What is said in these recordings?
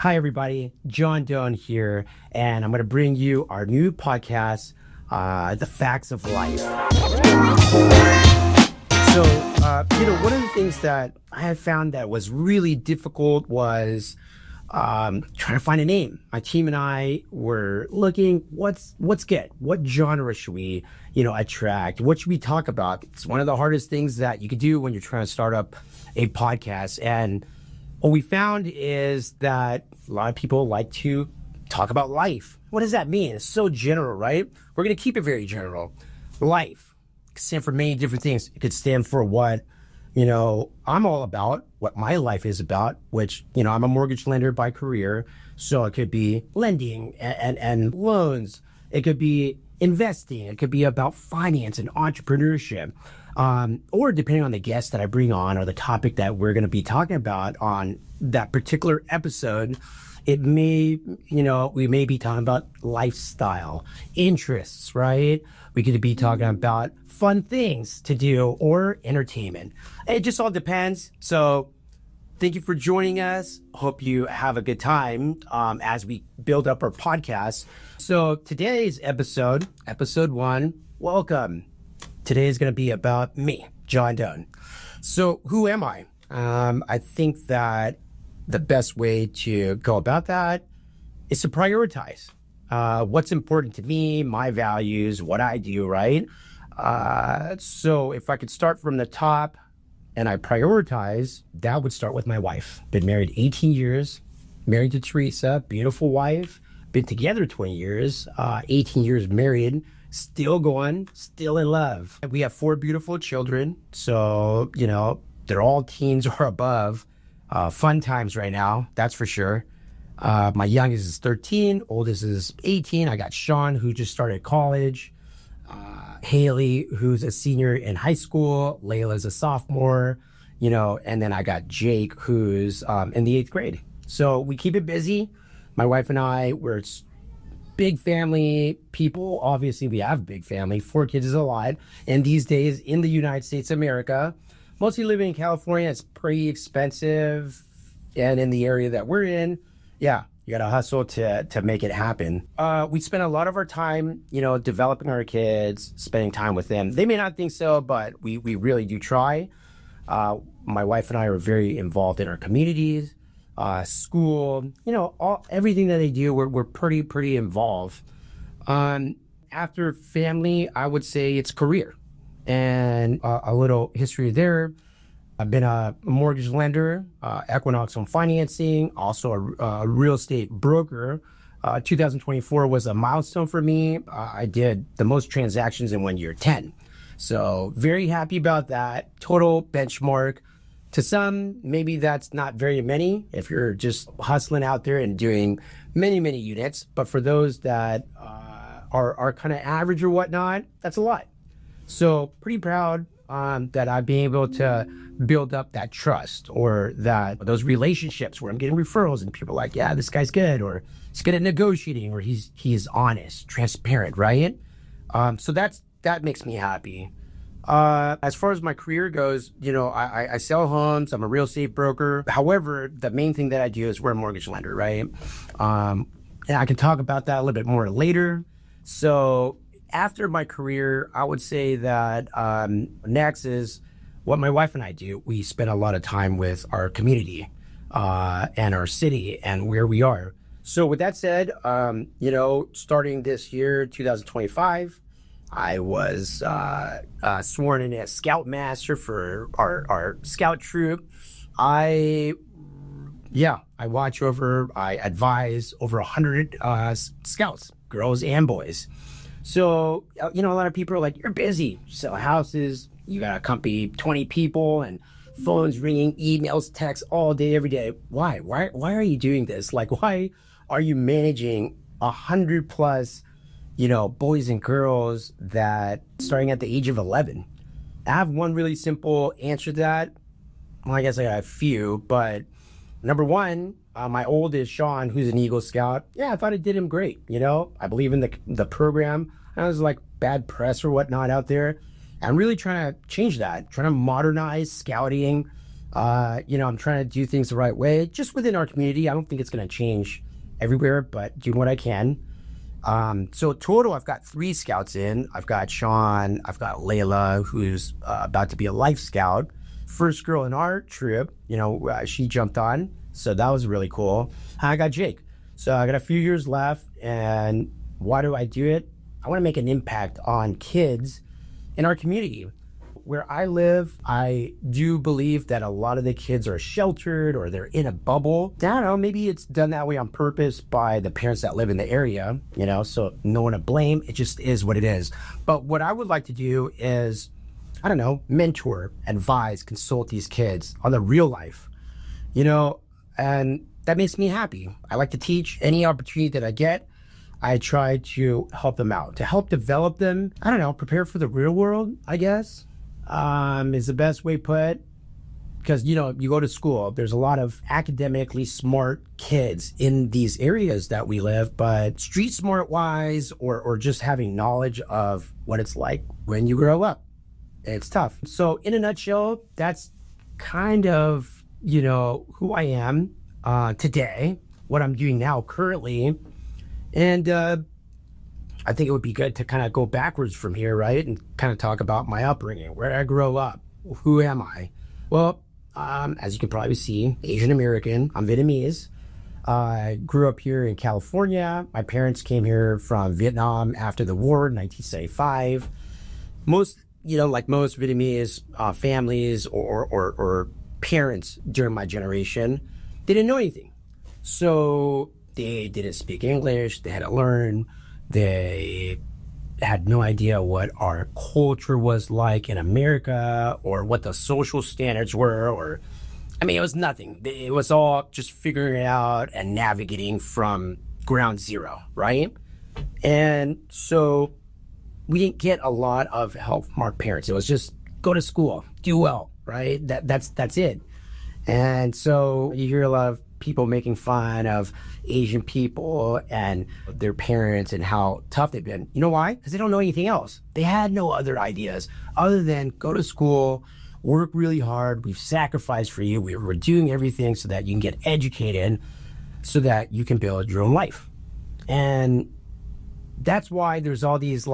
Hi, everybody. John Doan here, and I'm going to bring you our new podcast, The Facts of Life. So, one of the things that I have found that was really difficult was trying to find a name. My team and I were looking, what's good? What genre should we, attract? What should we talk about? It's one of the hardest things that you could do when you're trying to start up a podcast. And what we found is that a lot of people like to talk about life. What does that mean? It's so general, right? We're going to keep it very general. Life can stand for many different things. It could stand for what, I'm all about, what my life is about, which, I'm a mortgage lender by career. So it could be lending and loans. It could be investing. It could be about finance and entrepreneurship. Or depending on the guest that I bring on or the topic that we're going to be talking about on that particular episode, it may, we may be talking about lifestyle, interests, right? We could be talking about fun things to do or entertainment. It just all depends. So thank you for joining us. Hope you have a good time as we build up our podcast. So today's episode 1, welcome. Today is going to be about me, John Doan. So who am I? I think that the best way to go about that is to prioritize what's important to me, my values, what I do, right? So if I could start from the top and I prioritize, that would start with my wife. Been married 18 years, married to Teresa, beautiful wife. Been together 20 years, 18 years married. Still going, still in love. We have 4 beautiful children. So, they're all teens or above. Fun times right now, that's for sure. My youngest is 13, oldest is 18. I got Sean, who just started college. Haley, who's a senior in high school. Layla's a sophomore, and then I got Jake, who's in the 8th grade. So we keep it busy. My wife and I, we're big family people. Obviously, we have a big family. 4 kids is a lot. And these days in the United States of America, mostly living in California, it's pretty expensive. And in the area that we're in, yeah, you got to hustle to make it happen. We spend a lot of our time, developing our kids, spending time with them. They may not think so, but we really do try. My wife and I are very involved in our communities. School, everything that they do, we're pretty involved. After family, I would say it's career, and a little history there. I've been a mortgage lender, Equinox Home Financing, also a real estate broker. 2024 was a milestone for me. I did the most transactions in 1 year, 10. So very happy about that. Total benchmark. To some, maybe that's not very many if you're just hustling out there and doing many units. But for those that are kind of average or whatnot, that's a lot. So pretty proud that I've been able to build up that trust or that those relationships where I'm getting referrals and people are like, yeah, this guy's good, or he's good at negotiating, or he's honest, transparent, right? So that makes me happy. As far as my career goes, I sell homes. I'm a real estate broker. However, the main thing that I do is we're a mortgage lender, right? And I can talk about that a little bit more later. So after my career, I would say that next is what my wife and I do. We spend a lot of time with our community and our city and where we are. So with that said, starting this year, 2025, I was sworn in as Scoutmaster for our scout troop. I watch over, I advise over 100 scouts, girls and boys. So, a lot of people are like, you're busy, sell houses, you got to accompany 20 people and phones ringing, emails, texts all day, every day. Why are you doing this? Like, why are you managing 100 plus boys and girls that starting at the age of 11? I have one really simple answer to that. Well, I guess I got a few, but number one, my oldest, Sean, who's an Eagle Scout. Yeah, I thought it did him great. I believe in the program. I was like bad press or whatnot out there. I'm really trying to change that, trying to modernize scouting, I'm trying to do things the right way, just within our community. I don't think it's going to change everywhere, but doing what I can. So total, I've got 3 scouts in. I've got Sean, I've got Layla, who's about to be a Life Scout. First girl in our trip, she jumped on. So that was really cool. I got Jake. So I got a few years left. And why do I do it? I want to make an impact on kids in our community. Where I live, I do believe that a lot of the kids are sheltered or they're in a bubble. I don't know, maybe it's done that way on purpose by the parents that live in the area, so no one to blame. It just is what it is. But what I would like to do is, I don't know, mentor, advise, consult these kids on the real life, and that makes me happy. I like to teach. Any opportunity that I get, I try to help them out, to help develop them. I don't know, prepare for the real world, I guess. Is the best way put, because you go to school, there's a lot of academically smart kids in these areas that we live, but street smart wise or just having knowledge of what it's like when you grow up, it's tough. So in a nutshell, that's kind of who I am today, what I'm doing now currently. And I think it would be good to kind of go backwards from here, right? And kind of talk about my upbringing, where I grow up. Who am I? Well, as you can probably see, Asian American. I'm Vietnamese. I grew up here in California. My parents came here from Vietnam after the war in 1975. Most, like most Vietnamese families or parents during my generation, they didn't know anything. So they didn't speak English. They had to learn. They had no idea what our culture was like in America or what the social standards were, it was nothing. It was all just figuring it out and navigating from ground zero, right? And so we didn't get a lot of help from our parents. It was just go to school, do well, right? That's it. And so you hear a lot of people making fun of Asian people and their parents and how tough they've been. You know why? Because they don't know anything else. They had no other ideas other than go to school, work really hard. We've sacrificed for you. We're doing everything so that you can get educated so that you can build your own life. And that's why there's all these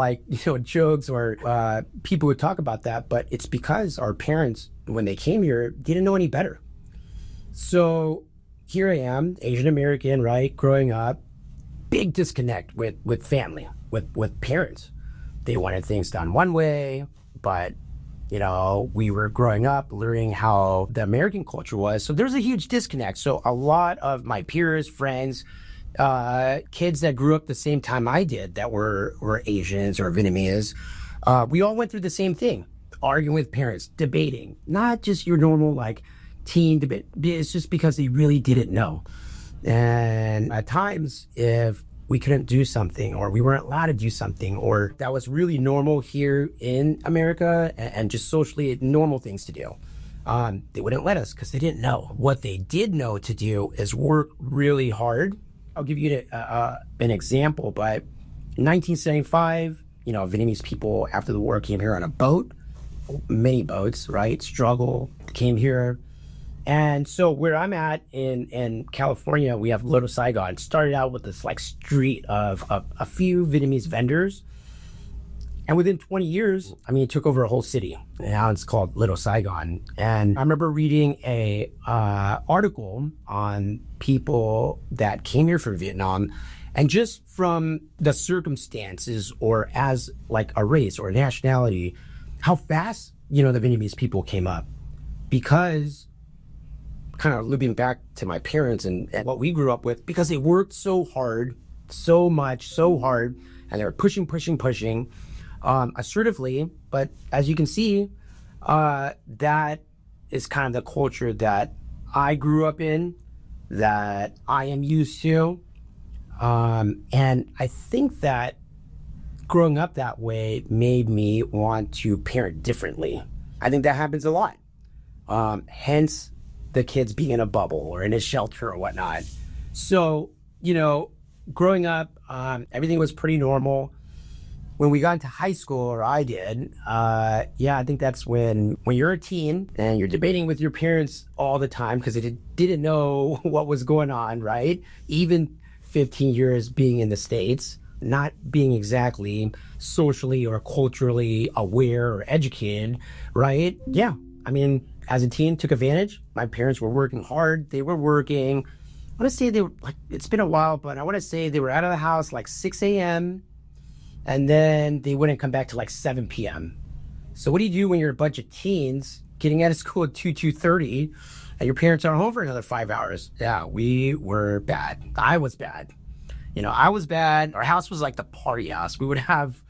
jokes or people would talk about that, but it's because our parents, when they came here, didn't know any better. So here I am, Asian American, right? Growing up, big disconnect with family, with parents. They wanted things done one way, but we were growing up learning how the American culture was. So there's a huge disconnect. So a lot of my peers, friends, kids that grew up the same time I did that were Asians or Vietnamese, we all went through the same thing, arguing with parents, debating, not just your normal teen debate. It's just because they really didn't know. And at times, if we couldn't do something or we weren't allowed to do something or that was really normal here in America and just socially normal things to do, they wouldn't let us because they didn't know. What they did know to do is work really hard. I'll give you an example, but in 1975, Vietnamese people after the war came here on a boat, many boats, right? Struggle, came here. And so where I'm at in California, we have Little Saigon. It started out with this street of a few Vietnamese vendors. And within 20 years, it took over a whole city. And now it's called Little Saigon. And I remember reading a article on people that came here from Vietnam, and just from the circumstances or as a race or a nationality, how fast, the Vietnamese people came up. Because kind of looping back to my parents and what we grew up with, because they worked so hard, so much, so hard, and they were pushing, assertively. But as you can see, that is kind of the culture that I grew up in, that I am used to. And I think that growing up that way made me want to parent differently. I think that happens a lot. Hence the kids being in a bubble or in a shelter or whatnot. So, growing up, everything was pretty normal. when we got into high school, or I did, yeah, I think that's when you're a teen and you're debating with your parents all the time because they didn't know what was going on, right? Even 15 years being in the States, not being exactly socially or culturally aware or educated, right? Yeah, I mean, as a teen, took advantage. My parents were working hard. They were working. I want to say they were like, it's been a while, but I want to say they were out of the house like 6 a.m. and then they wouldn't come back till like 7 p.m. So what do you do when you're a bunch of teens getting out of school at 2:30 and your parents aren't home for another 5 hours? Yeah, we were bad. I was bad. I was bad. Our house was like the party house. We would have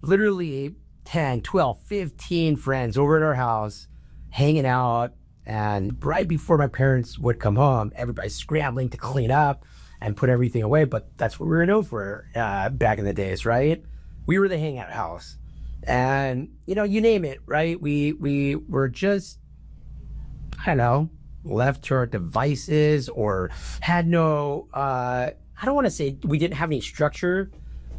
literally 10, 12, 15 friends over at our house hanging out. And right before my parents would come home, everybody's scrambling to clean up and put everything away. But that's what we were known for back in the days, right? We were the hangout house. And, you name it, right? We were just, I don't know, left to our devices or had no, I don't want to say we didn't have any structure,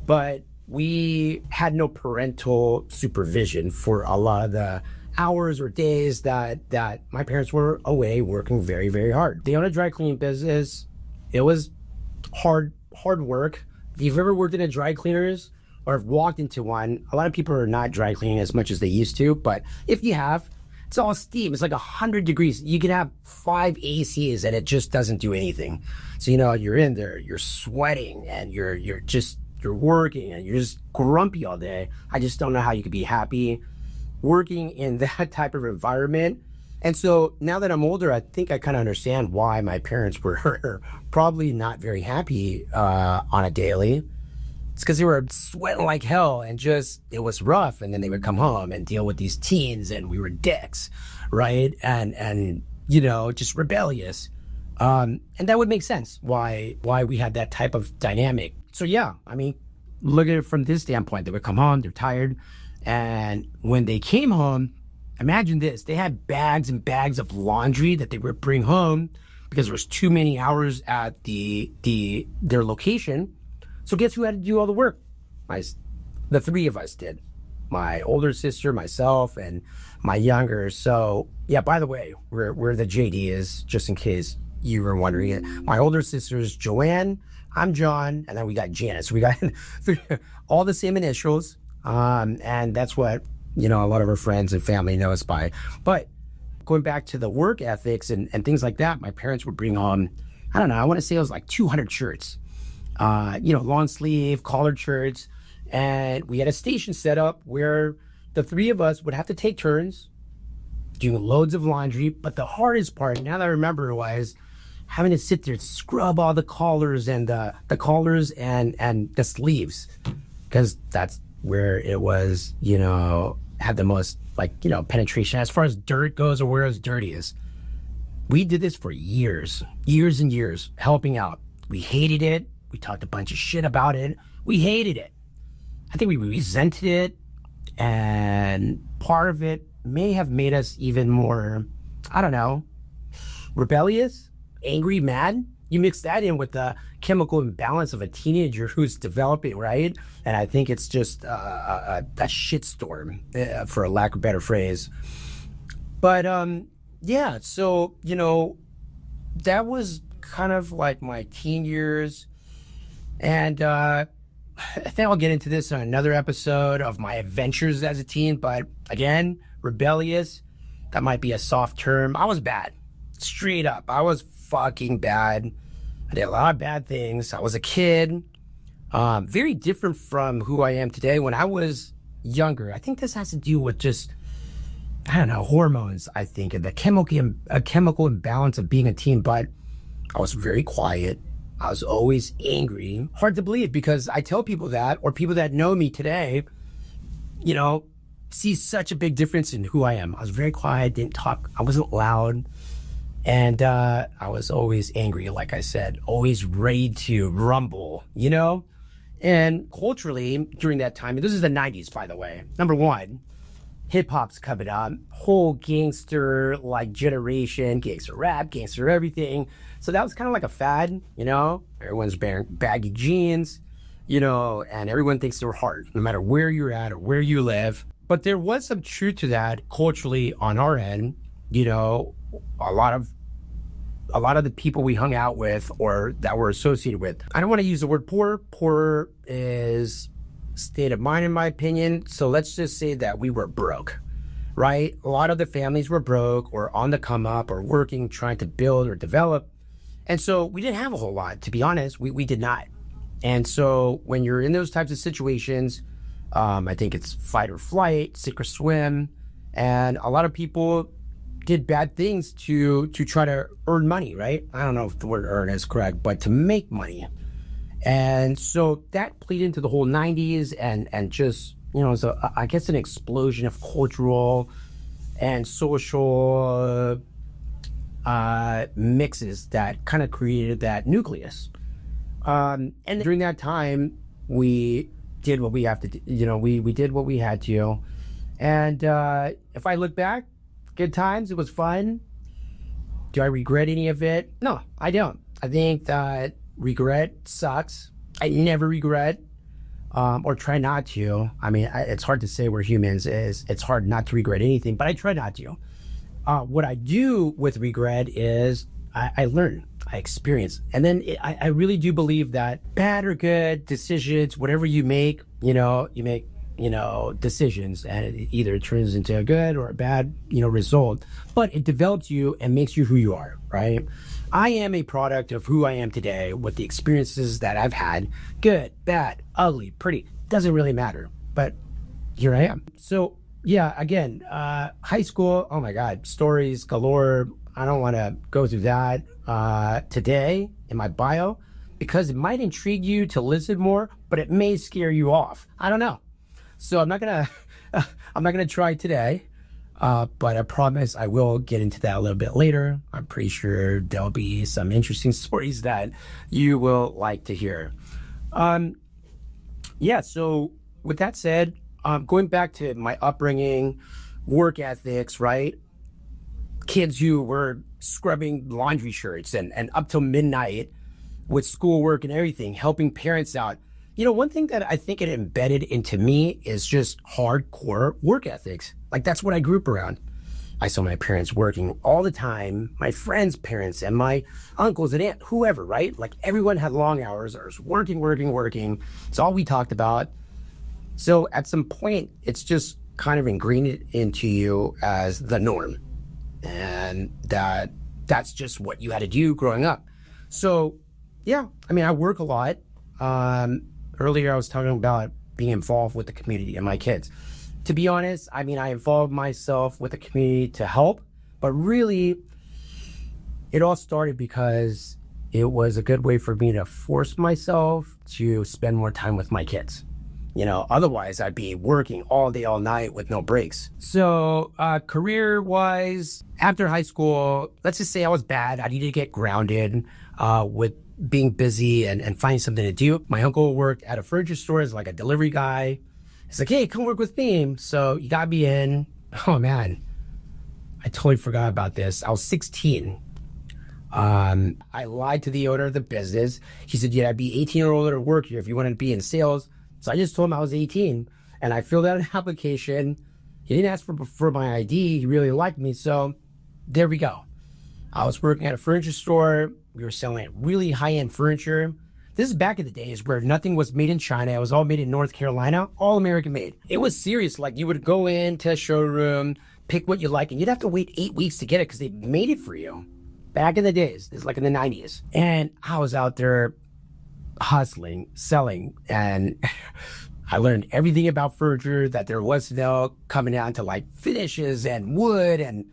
but we had no parental supervision for a lot of the hours or days that my parents were away working very, very hard. They own a dry cleaning business. It was hard work. If you've ever worked in a dry cleaners or have walked into one, a lot of people are not dry cleaning as much as they used to, but if you have, it's all steam. It's like 100 degrees. You can have 5 ACs and it just doesn't do anything. So, you're in there, you're sweating and you're working and you're just grumpy all day. I just don't know how you could be happy working in that type of environment. And so now that I'm older, I think I kind of understand why my parents were probably not very happy on a daily. It's because they were sweating like hell and it was rough. And then they would come home and deal with these teens and we were dicks, right? And just rebellious. And that would make sense why we had that type of dynamic. So yeah, I mean, look at it from this standpoint. They would come home, they're tired. And when they came home, imagine this, they had bags and bags of laundry that they would bring home because there was too many hours at their location. So guess who had to do all the work? The three of us did. My older sister, myself, and my younger. So yeah, by the way, where the JD is, just in case you were wondering it. My older sister is Joanne, I'm John, and then we got Janice. We got all the same initials. And that's what, a lot of our friends and family know us by. But going back to the work ethics and things like that, my parents would bring home, I don't know, I want to say it was like 200 shirts, long sleeve, collared shirts. And we had a station set up where the three of us would have to take turns doing loads of laundry. But the hardest part, now that I remember, was having to sit there and scrub all the collars and the collars and the sleeves, because that's where it was, had the most penetration as far as dirt goes, or where it's dirtiest. We did this for years and years, helping out. We hated it. We talked a bunch of shit about it. We hated it. I think we resented it. And part of it may have made us even more, I don't know, rebellious, angry, mad. You mix that in with the chemical imbalance of a teenager who's developing, right? And I think it's just a shitstorm, for a lack of a better phrase. But yeah, so, that was kind of like my teen years. And I think I'll get into this on another episode of my adventures as a teen. But again, rebellious, that might be a soft term. I was bad. Straight up. I was fucking bad. I did a lot of bad things. I was a kid. Very different from who I am today. When I was younger, I think this has to do with just, I don't know, hormones, I think, and the chemical imbalance of being a teen. But I was very quiet. I was always angry. Hard to believe, because I tell people that, or people that know me today, see such a big difference in who I am. I was very quiet, didn't talk. I wasn't loud. And I was always angry, like I said, always ready to rumble, And culturally, during that time, this is the 90s, by the way. Number one, hip-hop's coming up. Whole gangster, generation, gangster rap, gangster everything. So that was kind of like a fad, Everyone's wearing baggy jeans. and everyone thinks they're hard, no matter where you're at or where you live. But there was some truth to that culturally on our end. You know, a lot of the people we hung out with or that were associated with. I don't want to use the word poor. Poor is state of mind, in my opinion. So let's just say that we were broke, right? A lot of the families were broke or on the come up or working, trying to build or develop. And so we didn't have a whole lot, to be honest. We did not. And so when you're in those types of situations, I think it's fight or flight, sink or swim. And a lot of people did bad things to try to earn money, right? I don't know if the word earn is correct, but to make money. And so that played into the whole 90s and just, so I guess an explosion of cultural and social mixes that kind of created that nucleus. And during that time, we did what we have to do. We did what we had to. And if I look back, good times, it was fun. Do I regret any of it? No, I don't. I think that regret sucks. I never regret or try not to. I mean, it's hard to say, we're humans. It's hard not to regret anything, but I try not to. What I do with regret is I learn, I experience. And then I really do believe that bad or good decisions, whatever you make, you make, decisions, and it either turns into a good or a bad, result, but it develops you and makes you who you are, right? I am a product of who I am today with the experiences that I've had, good, bad, ugly, pretty, doesn't really matter, but here I am. So yeah, again, high school, oh my God, stories galore. I don't want to go through that today in my bio because it might intrigue you to listen more, but it may scare you off. I don't know. So I'm not gonna try today, but I promise I will get into that a little bit later. I'm pretty sure there'll be some interesting stories that you will like to hear. Yeah. So with that said, going back to my upbringing, work ethics, right? Kids who were scrubbing laundry shirts and up till midnight with schoolwork and everything, helping parents out. One thing that I think it embedded into me is just hardcore work ethics. Like, that's what I grew up around. I saw my parents working all the time, my friends' parents and my uncles and aunt, whoever, right? Like, everyone had long hours, or was working. It's all we talked about. So at some point, it's just kind of ingrained into you as the norm. And that's just what you had to do growing up. So yeah, I mean, I work a lot. Earlier I was talking about being involved with the community and my kids. To be honest, I mean, I involved myself with the community to help, but really it all started because it was a good way for me to force myself to spend more time with my kids. Otherwise I'd be working all day, all night with no breaks. So career wise, after high school, let's just say I was bad. I needed to get grounded with being busy and finding something to do. My uncle worked at a furniture store as like a delivery guy. He's like, hey, come work with me. So he got me in. Oh man, I totally forgot about this. I was 16. I lied to the owner of the business. He said, yeah, I'd be 18 or older to work here if you wanted to be in sales. So I just told him I was 18 and I filled out an application. He didn't ask for my ID. He really liked me. So there we go. I was working at a furniture store. We were selling really high-end furniture. This is back in the days where nothing was made in China. It was all made in North Carolina, all American made. It was serious. Like, you would go into a showroom, pick what you like, and you'd have to wait 8 weeks to get it because they made it for you. Back in the days, it's like in the 90s. And I was out there hustling, selling, and I learned everything about furniture that there was to know, coming down to like finishes and wood and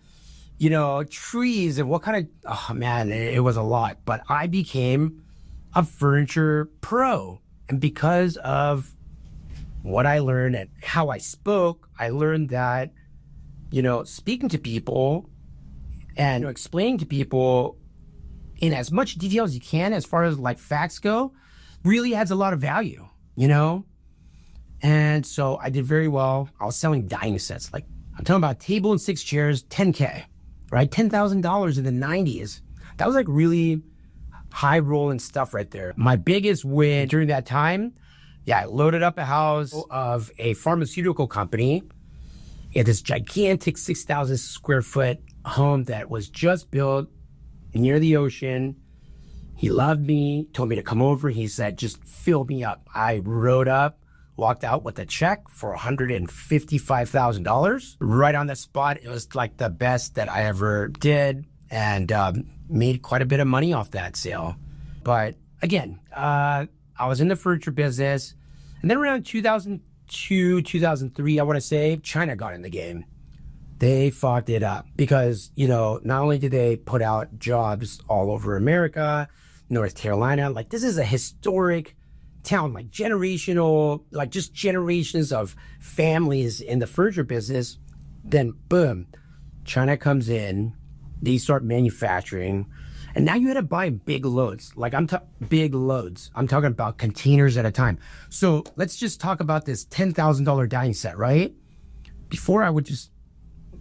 trees and what kind of, oh man, it was a lot. But I became a furniture pro. And because of what I learned and how I spoke, I learned that, speaking to people and explaining to people in as much detail as you can, as far as like facts go, really adds a lot of value, And so I did very well. I was selling dining sets. Like, I'm talking about table and 6 chairs, $10K. Right? $10,000 in the 90s. That was like really high rolling stuff right there. My biggest win during that time Yeah, I loaded up a house of a pharmaceutical company. It had this gigantic 6,000 square foot home that was just built near the ocean. He loved me, told me to come over. He said, just fill me up. I rode up, walked out with a check for $155,000 right on the spot. It was like the best that I ever did, and made quite a bit of money off that sale. But again, I was in the furniture business. And then around 2002, 2003, I want to say, China got in the game. They fucked it up because, not only did they put out jobs all over America, North Carolina, like this is a historic town, like generational, like just generations of families in the furniture business. Then boom, China comes in, they start manufacturing, and now you had to buy big loads. Like big loads. I'm talking about containers at a time. So let's just talk about this $10,000 dining set, right? Before I would just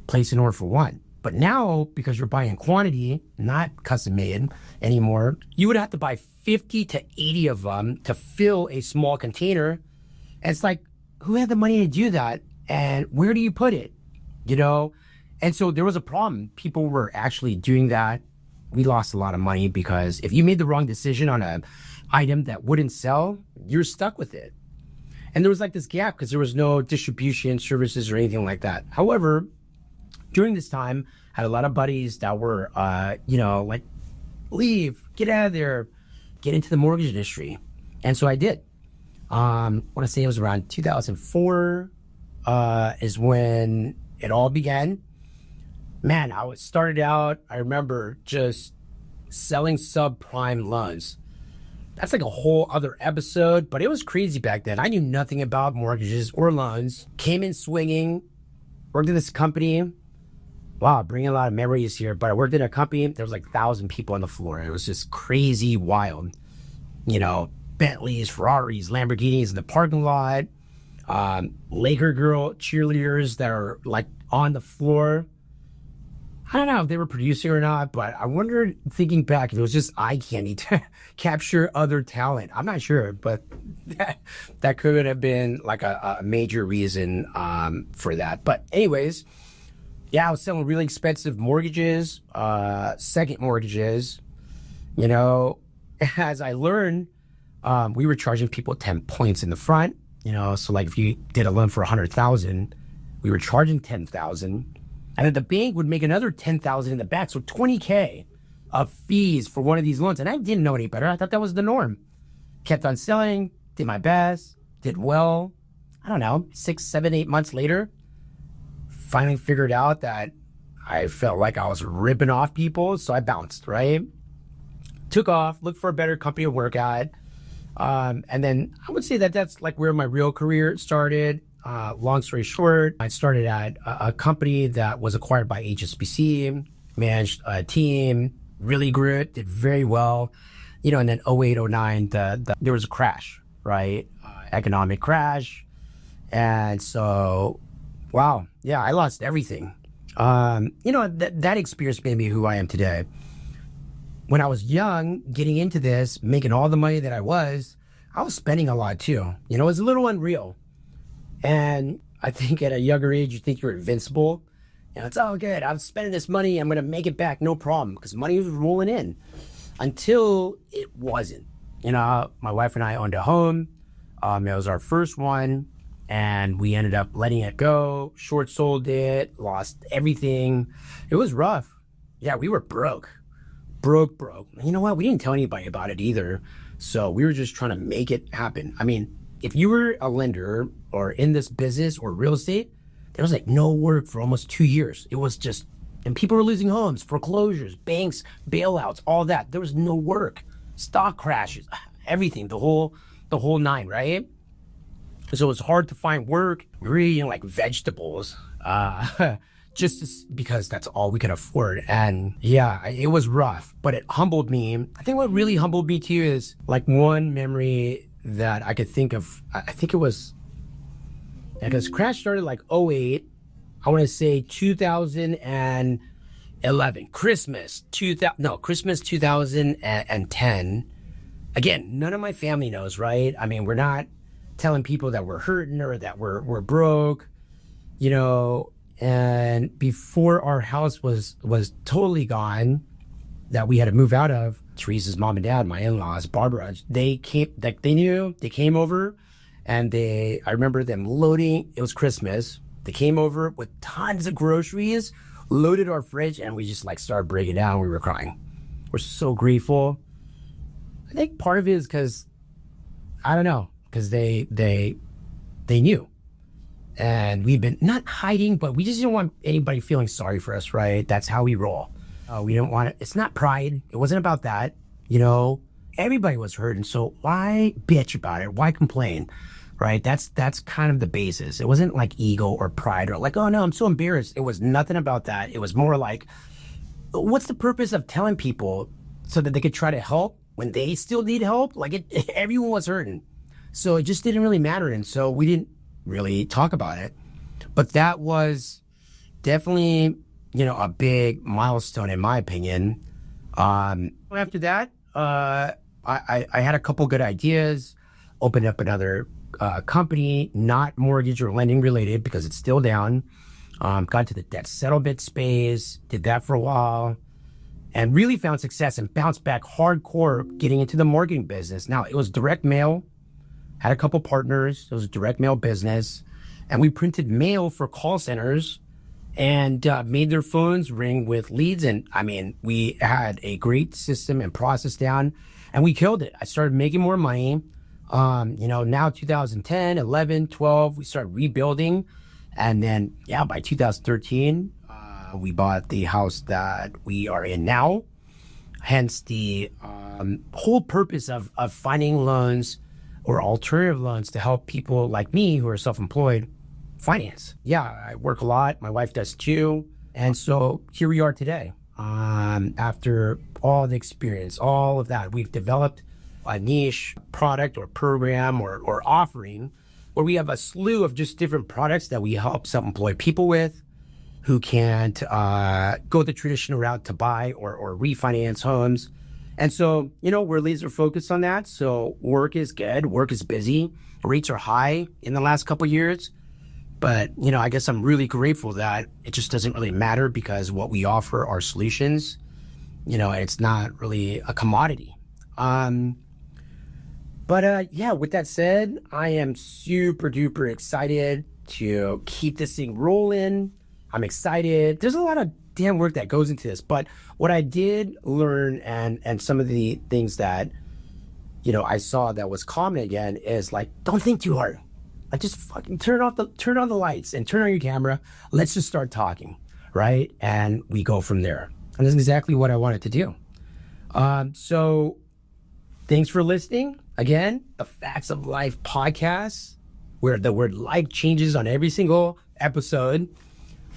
place an order for one. But now, because you're buying quantity, not custom made anymore, you would have to buy 50 to 80 of them to fill a small container. And it's like, who had the money to do that? And where do you put it? And so there was a problem. People were actually doing that. We lost a lot of money because if you made the wrong decision on an item that wouldn't sell, you're stuck with it. And there was like this gap because there was no distribution services or anything like that. However, during this time, I had a lot of buddies that were, like, leave, get out of there, get into the mortgage industry. And so I did. I want to say it was around 2004 is when it all began. Man, started out, I remember just selling subprime loans. That's like a whole other episode, but it was crazy back then. I knew nothing about mortgages or loans. Came in swinging, worked in this company. Wow, bringing a lot of memories here, but I worked in a company, there was like 1,000 people on the floor. It was just crazy wild. Bentleys, Ferraris, Lamborghinis in the parking lot, Laker girl cheerleaders that are like on the floor. I don't know if they were producing or not, but I wondered, thinking back, if it was just eye candy to capture other talent. I'm not sure, but that could have been like a major reason for that. But anyways, yeah, I was selling really expensive mortgages, second mortgages. As I learned, we were charging people 10 points in the front. So like if you did a loan for 100,000, we were charging 10,000. And then the bank would make another 10,000 in the back. So 20K of fees for one of these loans. And I didn't know any better. I thought that was the norm. Kept on selling, did my best, did well. I don't know, 6, 7, 8 months later, finally figured out that I felt like I was ripping off people. So I bounced, right? Took off, looked for a better company to work at. And then I would say that that's like where my real career started. Long story short, I started at a company that was acquired by HSBC, managed a team, really grew it, did very well. And then 08, 09, there was a crash, right? Economic crash. And so, wow, yeah, I lost everything. That experience made me who I am today. When I was young, getting into this, making all the money that I was spending a lot too. It was a little unreal. And I think at a younger age, you think you're invincible. It's all good. I'm spending this money. I'm going to make it back. No problem. Because money was rolling in until it wasn't. My wife and I owned a home. It was our first one. And we ended up letting it go. Short sold it. Lost everything. It was rough. Yeah, we were broke. Broke. You know what? We didn't tell anybody about it either. So we were just trying to make it happen. I mean, if you were a lender or in this business or real estate, there was like no work for almost 2 years. It was just, and people were losing homes, foreclosures, banks, bailouts, all that. There was no work, stock crashes, everything, the whole nine, right? So it was hard to find work. We were eating like vegetables, because that's all we could afford. And yeah, it was rough, but it humbled me. I think what really humbled me too is like one memory that I could think of. I think it was, because crash started like 08, I want to say 2011, Christmas 2010. Again, none of my family knows, right? I mean, we're not telling people that we're hurting or that we're broke, you know. And before our house was totally gone, that we had to move out of, Teresa's mom and dad, my in-laws, Barbara, they came, like they knew, they came over, and I remember them loading, it was Christmas, they came over with tons of groceries, loaded our fridge, and we just like started breaking down. We were crying. We're so grateful. I think part of it is because, I don't know, because they knew. And we've been not hiding, but we just didn't want anybody feeling sorry for us, right? That's how we roll. We don't want it. It's not pride. It wasn't about that. You know, everybody was hurting. So why bitch about it? Why complain? Right? That's kind of the basis. It wasn't like ego or pride or like, oh no, I'm so embarrassed. It was nothing about that. It was more like, what's the purpose of telling people so that they could try to help when they still need help? Like everyone was hurting. So it just didn't really matter. And so we didn't really talk about it. But that was definitely, you know, a big milestone in my opinion. After that, I had a couple good ideas, opened up another company, not mortgage or lending related because it's still down. Got to the debt settlement space, did that for a while, and really found success and bounced back hardcore getting into the marketing business. Now, it was direct mail, had a couple partners, it was a direct mail business, and we printed mail for call centers and made their phones ring with leads. And I mean, we had a great system and process down, and we killed it. I started making more money. You know, now 2010, 11, 12, we started rebuilding. And then, yeah, by 2013, we bought the house that we are in now. Hence the whole purpose of finding loans or alternative loans to help people like me who are self-employed finance. Yeah, I work a lot. My wife does too. And so here we are today. After all the experience, all of that, we've developed a niche product or program or offering where we have a slew of just different products that we help self-employed people with who can't go the traditional route to buy or refinance homes. And so, you know, we're laser focused on that. So work is good. Work is busy. Rates are high in the last couple of years. But, you know, I guess I'm really grateful that it just doesn't really matter because what we offer are solutions. You know, it's not really a commodity. Yeah, with that said, I am super duper excited to keep this thing rolling. I'm excited. There's a lot of damn work that goes into this, but what I did learn and some of the things that, you know, I saw that was common again is like, don't think too hard. Like just fucking turn on the lights and turn on your camera. Let's just start talking, right? And we go from there. And that's exactly what I wanted to do. So thanks for listening. Again, the Facts of Life podcast, where the word life changes on every single episode.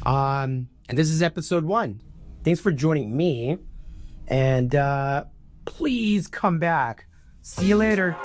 And this is episode 1. Thanks for joining me. And please come back. See you later.